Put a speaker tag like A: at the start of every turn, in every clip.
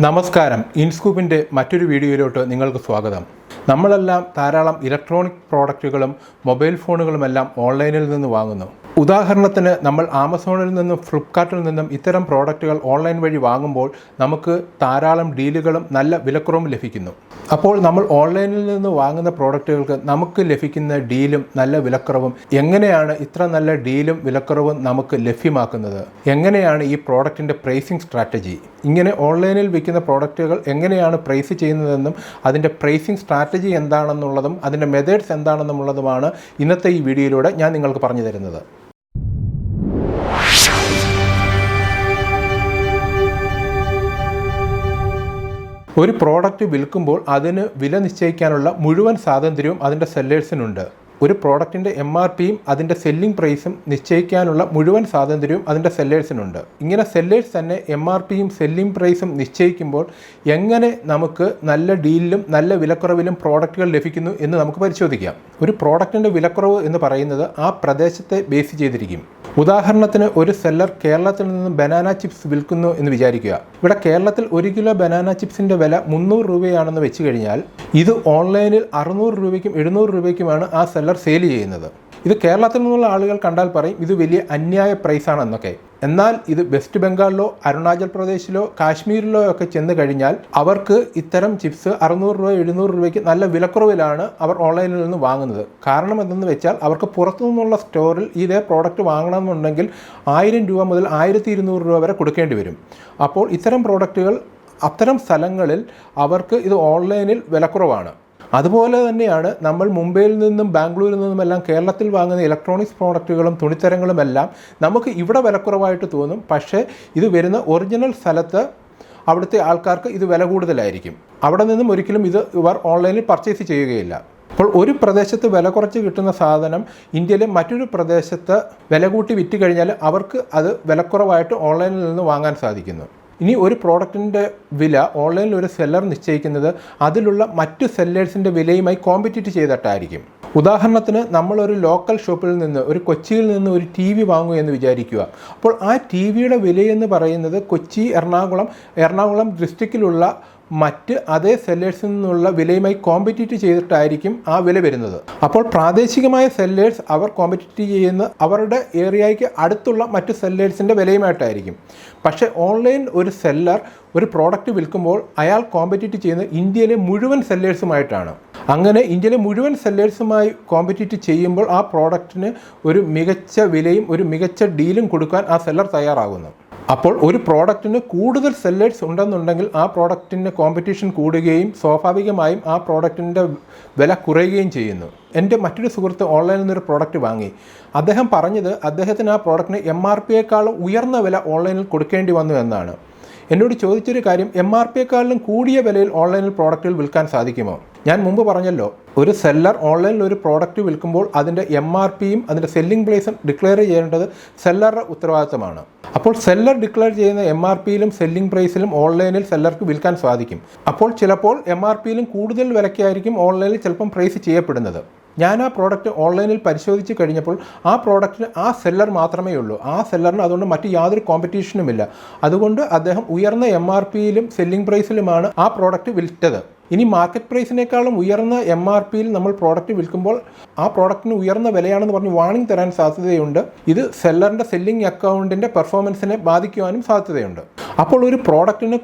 A: നമസ്കാരം, ഇൻസ്കൂപ്പിൻ്റെ മറ്റൊരു വീഡിയോയിലോട്ട് നിങ്ങൾക്ക് സ്വാഗതം. നമ്മളെല്ലാം ധാരാളം ഇലക്ട്രോണിക് പ്രോഡക്റ്റുകളും മൊബൈൽ ഫോണുകളുമെല്ലാം ഓൺലൈനിൽ നിന്ന് വാങ്ങുന്നു. ഉദാഹരണത്തിന് നമ്മൾ ആമസോണിൽ നിന്നും ഫ്ലിപ്കാർട്ടിൽ നിന്നും ഇത്തരം പ്രോഡക്റ്റുകൾ ഓൺലൈൻ വഴി വാങ്ങുമ്പോൾ നമുക്ക് ധാരാളം ഡീലുകളും നല്ല വിലക്കുറവും ലഭിക്കുന്നു. അപ്പോൾ നമ്മൾ ഓൺലൈനിൽ നിന്ന് വാങ്ങുന്ന പ്രോഡക്റ്റുകൾക്ക് നമുക്ക് ലഭിക്കുന്ന ഡീലും നല്ല വിലക്കുറവും എങ്ങനെയാണ് ഇത്ര നല്ല ഡീലും വിലക്കുറവും നമുക്ക് ലഭ്യമാക്കുന്നത്? എങ്ങനെയാണ് ഈ പ്രോഡക്റ്റിൻ്റെ പ്രൈസിങ് സ്ട്രാറ്റജി? ഇങ്ങനെ ഓൺലൈനിൽ വിൽക്കുന്ന പ്രോഡക്റ്റുകൾ എങ്ങനെയാണ് പ്രൈസ് ചെയ്യുന്നതെന്നും അതിൻ്റെ പ്രൈസിങ് സ്ട്രാറ്റജി എന്താണെന്നുള്ളതും അതിൻ്റെ മെത്തേഡ്സ് എന്താണെന്നുള്ളതുമാണ് ഇന്നത്തെ ഈ വീഡിയോയിലൂടെ ഞാൻ നിങ്ങൾക്ക് പറഞ്ഞു തരുന്നത്. ഒരു പ്രോഡക്റ്റ് വിൽക്കുമ്പോൾ അതിന് വില നിശ്ചയിക്കാനുള്ള മുഴുവൻ സ്വാതന്ത്ര്യവും അതിൻ്റെ സെല്ലേഴ്സിനുണ്ട്. ഒരു പ്രോഡക്റ്റിൻ്റെ MRPയും അതിൻ്റെ സെല്ലിംഗ് പ്രൈസും നിശ്ചയിക്കാനുള്ള മുഴുവൻ സ്വാതന്ത്ര്യവും അതിൻ്റെ സെല്ലേഴ്സിനുണ്ട്. ഇങ്ങനെ സെല്ലേഴ്സ് തന്നെ MRPയും സെല്ലിംഗ് പ്രൈസും നിശ്ചയിക്കുമ്പോൾ എങ്ങനെ നമുക്ക് നല്ല ഡീലിലും നല്ല വിലക്കുറവിലും പ്രോഡക്റ്റുകൾ ലഭിക്കുന്നു എന്ന് നമുക്ക് പരിശോധിക്കാം. ഒരു പ്രോഡക്റ്റിൻ്റെ വിലക്കുറവ് എന്ന് പറയുന്നത് ആ പ്രദേശത്തെ ബേസ് ചെയ്തിരിക്കും. ഉദാഹരണത്തിന്, ഒരു സെല്ലർ കേരളത്തിൽ നിന്ന് ബനാന ചിപ്സ് വിൽക്കുന്നു എന്ന് വിചാരിക്കുക. ഇവിടെ കേരളത്തിൽ 1 കിലോ ബനാന ചിപ്സിൻ്റെ വില 300 രൂപയാണെന്ന് വെച്ച് കഴിഞ്ഞാൽ ഇത് ഓൺലൈനിൽ 600 രൂപയ്ക്കും 700 രൂപയ്ക്കുമാണ് ആ സെല്ലർ സെയിൽ ചെയ്യുന്നത്. ഇത് കേരളത്തിൽ നിന്നുള്ള ആളുകൾ കണ്ടാൽ പറയും ഇത് വലിയ അന്യായ പ്രൈസാണെന്നൊക്കെ. എന്നാൽ ഇത് വെസ്റ്റ് ബംഗാളിലോ അരുണാചൽ പ്രദേശിലോ കാശ്മീരിലോ ഒക്കെ ചെന്ന് കഴിഞ്ഞാൽ അവർക്ക് ഇത്തരം ചിപ്സ് 600 രൂപ 700 രൂപയ്ക്ക് നല്ല വിലക്കുറവിലാണ് അവർ ഓൺലൈനിൽ നിന്ന് വാങ്ങുന്നത്. കാരണം എന്തെന്ന് വെച്ചാൽ അവർക്ക് പുറത്തു നിന്നുള്ള സ്റ്റോറിൽ ഇതേ പ്രോഡക്റ്റ് വാങ്ങണമെന്നുണ്ടെങ്കിൽ 1000 രൂപ മുതൽ 1200 രൂപ വരെ കൊടുക്കേണ്ടി വരും. അപ്പോൾ ഇത്തരം പ്രോഡക്റ്റുകൾ അത്തരം സ്ഥലങ്ങളിൽ അവർക്ക് ഇത് ഓൺലൈനിൽ വിലക്കുറവാണ്. അതുപോലെ തന്നെയാണ് നമ്മൾ മുംബൈയിൽ നിന്നും ബാംഗ്ലൂരിൽ നിന്നുമെല്ലാം കേരളത്തിൽ വാങ്ങുന്ന ഇലക്ട്രോണിക്സ് പ്രോഡക്റ്റുകളും തുണിത്തരങ്ങളുമെല്ലാം നമുക്ക് ഇവിടെ വിലക്കുറവായിട്ട് തോന്നും. പക്ഷേ ഇത് വരുന്ന ഒറിജിനൽ സ്ഥലത്ത് അവിടുത്തെ ആൾക്കാർക്ക് ഇത് വില കൂടുതലായിരിക്കും. അവിടെ നിന്നും ഒരിക്കലും ഇവർ ഓൺലൈനിൽ പർച്ചേസ് ചെയ്യുകയില്ല. അപ്പോൾ ഒരു പ്രദേശത്ത് വില കുറച്ച് കിട്ടുന്ന സാധനം ഇന്ത്യയിലെ മറ്റൊരു പ്രദേശത്ത് വില കൂട്ടി വിറ്റ് കഴിഞ്ഞാൽ അവർക്ക് അത് വിലക്കുറവായിട്ട് ഓൺലൈനിൽ നിന്ന് വാങ്ങാൻ സാധിക്കുന്നു. ഇനി ഒരു പ്രോഡക്റ്റിൻ്റെ വില ഓൺലൈനിൽ ഒരു സെല്ലർ നിശ്ചയിക്കുന്നത് അതിലുള്ള മറ്റു സെല്ലേഴ്സിൻ്റെ വിലയുമായി കോമ്പറ്റീറ്റ് ചെയ്തിട്ടായിരിക്കും. ഉദാഹരണത്തിന്, നമ്മളൊരു ലോക്കൽ ഷോപ്പിൽ നിന്ന് ഒരു കൊച്ചിയിൽ നിന്ന് ഒരു TV വാങ്ങുക എന്ന് വിചാരിക്കുക. അപ്പോൾ ആ TVയുടെ വിലയെന്ന് പറയുന്നത് കൊച്ചി, എറണാകുളം ഡിസ്ട്രിക്റ്റിലുള്ള മറ്റ് അതേ സെല്ലേഴ്സിൽ നിന്നുള്ള വിലയുമായി കോമ്പറ്റീറ്റ് ചെയ്തിട്ടായിരിക്കും ആ വില വരുന്നത്. അപ്പോൾ പ്രാദേശികമായ സെല്ലേഴ്സ് അവർ കോമ്പറ്റീറ്റ് ചെയ്യുന്ന അവരുടെ ഏരിയയ്ക്ക് അടുത്തുള്ള മറ്റ് സെല്ലേഴ്സിൻ്റെ വിലയുമായിട്ടായിരിക്കും. പക്ഷേ ഓൺലൈൻ ഒരു സെല്ലർ ഒരു പ്രോഡക്റ്റ് വിൽക്കുമ്പോൾ അയാൾ കോമ്പറ്റീറ്റ് ചെയ്യുന്നത് ഇന്ത്യയിലെ മുഴുവൻ സെല്ലേഴ്സുമായിട്ടാണ്. അങ്ങനെ ഇന്ത്യയിലെ മുഴുവൻ സെല്ലേഴ്സുമായി കോമ്പറ്റീറ്റ് ചെയ്യുമ്പോൾ ആ പ്രോഡക്റ്റിന് ഒരു മികച്ച വിലയും ഒരു മികച്ച ഡീലും കൊടുക്കാൻ ആ സെല്ലർ തയ്യാറാകുന്നു. അപ്പോൾ ഒരു പ്രോഡക്റ്റിന് കൂടുതൽ സെല്ലേഴ്സ് ഉണ്ടെന്നുണ്ടെങ്കിൽ ആ പ്രോഡക്റ്റിൻ്റെ കോമ്പറ്റീഷൻ കൂടുകയും സ്വാഭാവികമായും ആ പ്രോഡക്റ്റിൻ്റെ വില കുറയുകയും ചെയ്യുന്നു. എൻ്റെ മറ്റൊരു സുഹൃത്ത് ഓൺലൈനിൽ നിന്നൊരു പ്രോഡക്റ്റ് വാങ്ങി. അദ്ദേഹം പറഞ്ഞത് അദ്ദേഹത്തിന് ആ പ്രോഡക്റ്റിന് MRPയേക്കാളും ഉയർന്ന വില ഓൺലൈനിൽ കൊടുക്കേണ്ടി വന്നു എന്നാണ്. എന്നോട് ചോദിച്ചൊരു കാര്യം, MRPയേക്കാളും കൂടിയ വിലയിൽ ഓൺലൈനിൽ പ്രോഡക്റ്റുകൾ വിൽക്കാൻ സാധിക്കുമോ? ഞാൻ മുമ്പ് പറഞ്ഞല്ലോ, ഒരു സെല്ലർ ഓൺലൈനിൽ ഒരു പ്രോഡക്റ്റ് വിൽക്കുമ്പോൾ അതിൻ്റെ MRPയും അതിൻ്റെ സെല്ലിംഗ് പ്രൈസും ഡിക്ലെയർ ചെയ്യേണ്ടത് സെല്ലറുടെ ഉത്തരവാദിത്തമാണ്. അപ്പോൾ സെല്ലർ ഡിക്ലെയർ ചെയ്യുന്ന MRPയിലും സെല്ലിംഗ് പ്രൈസിലും ഓൺലൈനിൽ സെല്ലർക്ക് വിൽക്കാൻ സാധിക്കും. അപ്പോൾ ചിലപ്പോൾ MRPയിലും കൂടുതൽ വിലയ്ക്കായിരിക്കും ഓൺലൈനിൽ ചിലപ്പം പ്രൈസ് ചെയ്യപ്പെടുന്നത്. ഞാൻ ആ പ്രോഡക്റ്റ് ഓൺലൈനിൽ പരിശോധിച്ച് കഴിഞ്ഞപ്പോൾ ആ പ്രോഡക്റ്റിന് ആ സെല്ലർ മാത്രമേ ഉള്ളൂ. ആ സെല്ലറിന് അതുകൊണ്ട് മറ്റ് യാതൊരു കോമ്പറ്റീഷനുമില്ല. അതുകൊണ്ട് അദ്ദേഹം ഉയർന്ന MRPയിലും സെല്ലിംഗ് പ്രൈസിലുമാണ് ആ പ്രോഡക്റ്റ് വിറ്റത്. ഇനി മാർക്കറ്റ് പ്രൈസിനേക്കാളും ഉയർന്ന MRPയിൽ നമ്മൾ പ്രോഡക്റ്റ് വിൽക്കുമ്പോൾ ആ പ്രോഡക്റ്റിന് ഉയർന്ന വിലയാണെന്ന് പറഞ്ഞ് വാണിംഗ് തരാൻ സാധ്യതയുണ്ട്. ഇത് സെല്ലറിൻ്റെ സെല്ലിംഗ് അക്കൗണ്ടിൻ്റെ പെർഫോമൻസിനെ ബാധിക്കുവാനും സാധ്യതയുണ്ട്. അപ്പോൾ ഒരു പ്രോഡക്റ്റിന്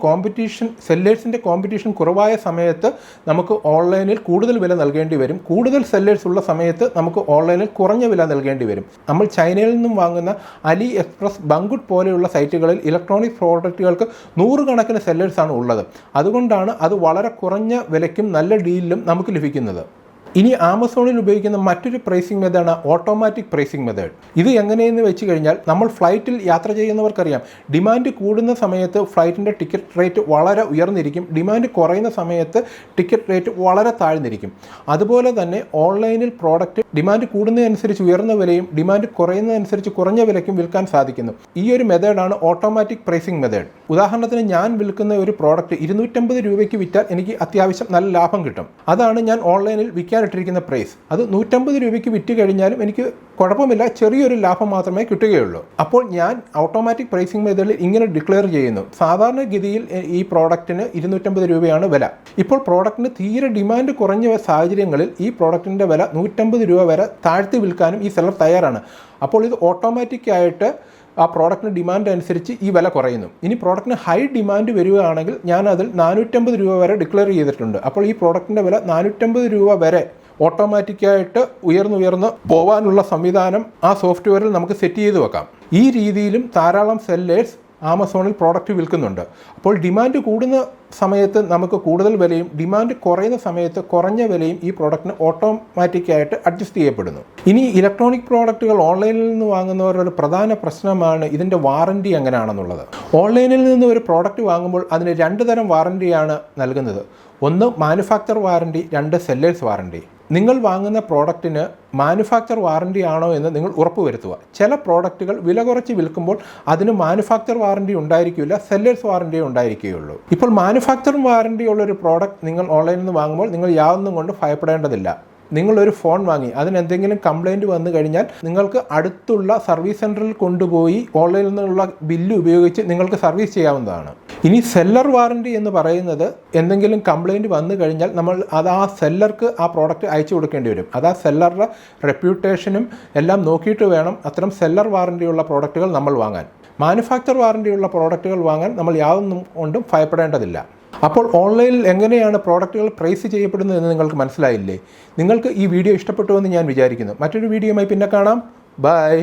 A: സെല്ലേഴ്സിൻ്റെ കോമ്പറ്റീഷൻ കുറവായ സമയത്ത് നമുക്ക് ഓൺലൈനിൽ കൂടുതൽ വില നൽകേണ്ടി വരും. കൂടുതൽ സെല്ലേഴ്സ് ഉള്ള സമയത്ത് നമുക്ക് ഓൺലൈനിൽ കുറഞ്ഞ വില നൽകേണ്ടി വരും. നമ്മൾ ചൈനയിൽ നിന്നും വാങ്ങുന്ന അലി എക്സ്പ്രസ്, ബങ്കുട്ട് പോലെയുള്ള സൈറ്റുകളിൽ ഇലക്ട്രോണിക് പ്രോഡക്റ്റുകൾക്ക് 100 കണക്കിന് സെല്ലേഴ്സാണ് ഉള്ളത്. അതുകൊണ്ടാണ് അത് വളരെ കുറഞ്ഞ വിലയ്ക്കും നല്ല ഡീലിലും നമുക്ക് ലഭിക്കുന്നത്. ഇനി ആമസോണിൽ ഉപയോഗിക്കുന്ന മറ്റൊരു പ്രൈസിംഗ് മെത്തേഡാണ് ഓട്ടോമാറ്റിക് പ്രൈസിംഗ് മെത്തേഡ്. ഇത് എങ്ങനെയെന്ന് വെച്ച് കഴിഞ്ഞാൽ, നമ്മൾ ഫ്ലൈറ്റിൽ യാത്ര ചെയ്യുന്നവർക്കറിയാം, ഡിമാൻഡ് കൂടുന്ന സമയത്ത് ഫ്ലൈറ്റിൻ്റെ ടിക്കറ്റ് റേറ്റ് വളരെ ഉയർന്നിരിക്കും, ഡിമാൻഡ് കുറയുന്ന സമയത്ത് ടിക്കറ്റ് റേറ്റ് വളരെ താഴ്ന്നിരിക്കും. അതുപോലെ തന്നെ ഓൺലൈനിൽ പ്രോഡക്റ്റ് ഡിമാൻഡ് കൂടുന്നതനുസരിച്ച് ഉയർന്ന വിലയും ഡിമാൻഡ് കുറയുന്നതനുസരിച്ച് കുറഞ്ഞ വിലയ്ക്കും വിൽക്കാൻ സാധിക്കുന്നു. ഈ ഒരു മെത്തേഡാണ് ഓട്ടോമാറ്റിക് പ്രൈസിംഗ് മെത്തേഡ്. ഉദാഹരണത്തിന്, ഞാൻ വിൽക്കുന്ന ഒരു പ്രോഡക്റ്റ് 250 രൂപയ്ക്ക് വിറ്റാൽ എനിക്ക് അത്യാവശ്യം നല്ല ലാഭം കിട്ടും. അതാണ് ഞാൻ ഓൺലൈനിൽ വിൽക്കാൻ വിൽക്കാനിട്ടിരിക്കുന്ന പ്രൈസ് അത് 150 രൂപയ്ക്ക് വിറ്റ് കഴിഞ്ഞാലും എനിക്ക് കുഴപ്പമില്ല, ചെറിയൊരു ലാഭം മാത്രമേ കിട്ടുകയുള്ളൂ. അപ്പോൾ ഞാൻ ഓട്ടോമാറ്റിക് പ്രൈസിംഗ് മെത്തേഡിൽ ഇങ്ങനെ ഡിക്ലെയർ ചെയ്യുന്നു, സാധാരണഗതിയിൽ ഈ പ്രോഡക്റ്റിന് 250 രൂപയാണ് വില. ഇപ്പോൾ പ്രോഡക്റ്റിന് തീരെ ഡിമാൻഡ് കുറഞ്ഞ സാഹചര്യങ്ങളിൽ ഈ പ്രോഡക്റ്റിൻ്റെ വില 150 രൂപ വരെ താഴ്ത്തി വിൽക്കാനും ഈ സെല്ലർ തയ്യാറാണ്. അപ്പോൾ ഇത് ഓട്ടോമാറ്റിക്കായിട്ട് ആ പ്രോഡക്റ്റിന് ഡിമാൻഡ് അനുസരിച്ച് ഈ വില കുറയുന്നു. ഇനി പ്രോഡക്റ്റിന് ഹൈ ഡിമാൻഡ് വരികയാണെങ്കിൽ ഞാൻ അതിൽ 450 രൂപ വരെ ഡിക്ലെയർ ചെയ്തിട്ടുണ്ട്. അപ്പോൾ ഈ പ്രോഡക്റ്റിൻ്റെ വില 450 രൂപ വരെ ഓട്ടോമാറ്റിക്കായിട്ട് ഉയർന്നുയർന്ന് പോകാനുള്ള സംവിധാനം ആ സോഫ്റ്റ്വെയറിൽ നമുക്ക് സെറ്റ് ചെയ്ത് വെക്കാം. ഈ രീതിയിലും ധാരാളം സെല്ലേഴ്സ് ആമസോണിൽ പ്രോഡക്റ്റ് വിൽക്കുന്നുണ്ട്. അപ്പോൾ ഡിമാൻഡ് കൂടുന്ന സമയത്ത് നമുക്ക് കൂടുതൽ വിലയും ഡിമാൻഡ് കുറയുന്ന സമയത്ത് കുറഞ്ഞ വിലയും ഈ പ്രോഡക്റ്റിന് ഓട്ടോമാറ്റിക്കായിട്ട് അഡ്ജസ്റ്റ് ചെയ്യപ്പെടുന്നു. ഇനി ഇലക്ട്രോണിക് പ്രോഡക്റ്റുകൾ ഓൺലൈനിൽ നിന്ന് വാങ്ങുന്നവരുടെ പ്രധാന പ്രശ്നമാണ് ഇതിൻ്റെ വാറൻറ്റി എങ്ങനെയാണെന്നുള്ളത്. ഓൺലൈനിൽ നിന്ന് ഒരു പ്രോഡക്റ്റ് വാങ്ങുമ്പോൾ അതിന് 2 തരം വാറൻറ്റിയാണ് നൽകുന്നത്. ഒന്ന് മാനുഫാക്ചർ വാറൻറ്റി, 2 സെല്ലേഴ്സ് വാറൻറ്റി. നിങ്ങൾ വാങ്ങുന്ന പ്രോഡക്റ്റിന് മാനുഫാക്ചർ വാറൻറ്റി ആണോ എന്ന് നിങ്ങൾ ഉറപ്പുവരുത്തുക. ചില പ്രോഡക്റ്റുകൾ വില കുറച്ച് വിൽക്കുമ്പോൾ അതിന് മാനുഫാക്ചർ വാറൻറ്റി ഉണ്ടായിരിക്കില്ല, സെല്ലേഴ്സ് വാറൻറ്റി ഉണ്ടായിരിക്കുകയുള്ളൂ. ഇപ്പോൾ മാനുഫാക്ചർ വാറൻറ്റി ഉള്ളൊരു പ്രോഡക്റ്റ് നിങ്ങൾ ഓൺലൈനിൽ നിന്ന് വാങ്ങുമ്പോൾ നിങ്ങൾ യാതൊന്നും കൊണ്ട് ഭയപ്പെടേണ്ടതില്ല. നിങ്ങളൊരു ഫോൺ വാങ്ങി അതിനെന്തെങ്കിലും കംപ്ലൈൻറ്റ് വന്നു കഴിഞ്ഞാൽ നിങ്ങൾക്ക് അടുത്തുള്ള സർവീസ് സെൻറ്ററിൽ കൊണ്ടുപോയി ഓൺലൈനിൽ നിന്നുള്ള ബില്ല് ഉപയോഗിച്ച് നിങ്ങൾക്ക് സർവീസ് ചെയ്യാവുന്നതാണ്. ഇനി സെല്ലർ വാറൻറ്റി എന്ന് പറയുന്നത് എന്തെങ്കിലും കംപ്ലൈൻറ്റ് വന്നു കഴിഞ്ഞാൽ നമ്മൾ അത് ആ സെല്ലർക്ക് ആ പ്രോഡക്റ്റ് അയച്ചു കൊടുക്കേണ്ടി വരും. അത് ആ സെല്ലറുടെ റെപ്യൂട്ടേഷനും എല്ലാം നോക്കിയിട്ട് വേണം അത്തരം സെല്ലർ വാറൻറ്റിയുള്ള പ്രോഡക്റ്റുകൾ നമ്മൾ വാങ്ങാൻ. മാനുഫാക്ചർ വാറൻറ്റിയുള്ള പ്രോഡക്റ്റുകൾ വാങ്ങാൻ നമ്മൾ യാതൊന്നും കൊണ്ടും ഭയപ്പെടേണ്ടതില്ല. അപ്പോൾ ഓൺലൈനിൽ എങ്ങനെയാണ് പ്രോഡക്റ്റുകൾ പ്രൈസ് ചെയ്യപ്പെടുന്നത് എന്ന് നിങ്ങൾക്ക് മനസ്സിലായില്ലേ? നിങ്ങൾക്ക് ഈ വീഡിയോ ഇഷ്ടപ്പെട്ടുവെന്ന് ഞാൻ വിചാരിക്കുന്നു. മറ്റൊരു വീഡിയോയുമായി പിന്നെ കാണാം. ബൈ.